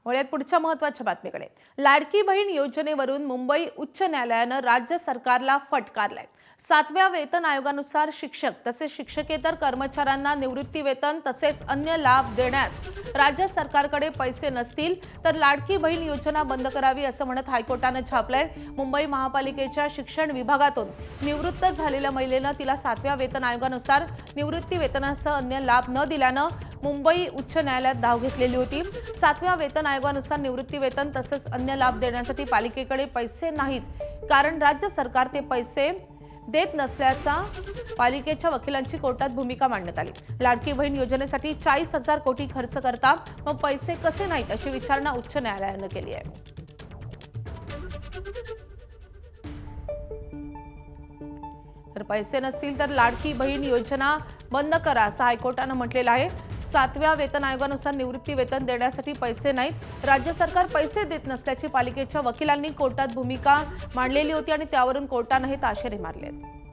वळूयात पुढच्या महत्त्वाच्या बातमीकडे। लाडकी बहीण योजनेवरून मुंबई उच्च न्यायालयानं राज्य सरकारला फटकारलंय। 7व्या वेतन आयोगानुसार शिक्षक तसेच शिक्षकेतर कर्मचाऱ्यांना निवृत्ती वेतन तसेच अन्य लाभ देण्यास राज्य सरकारकडे पैसे नसतील तर लाडकी बहीण योजना बंद करावी असं म्हणत हायकोर्टाने छापलंय। मुंबई महापालिकेच्या शिक्षण विभागातून निवृत्त झालेल्या महिलेनं तिला 7व्या वेतन आयोगानुसार निवृत्ती वेतनासह अन्य लाभ न दिल्यानं मुंबई उच्च न्यायालयात धाव घेतलेली होती। 7व्या वेतन आयोगानुसार निवृत्ती वेतन तसेच अन्य लाभ देण्यासाठी पालिकेकडे पैसे नाहीत, कारण राज्य सरकार ते पैसे देत नसल्याचा पालिकेच्या वकिलांची कोर्टात भूमिका मांडण्यात आली। लाडकी बहीण योजनेसाठी 40,000 कोटी खर्च करता मग पैसे कसे नाहीत अशी विचारणा उच्च न्यायालयाने केली आहे। तर पैसे नसतील तर लाडकी बहीण योजना बंद करा असं हायकोर्टाने म्हटलेलं आहे। 7व्या वेतन आयोगानुसार निवृत्ती वेतन देण्यासाठी पैसे नाहीत, राज्य सरकार पैसे देत नसल्याची पालिकेच्या वकिलांनी कोर्टात भूमिका मांडलेली होती आणि त्यावरून कोर्टाने हे ताशेरे मारले आहेत।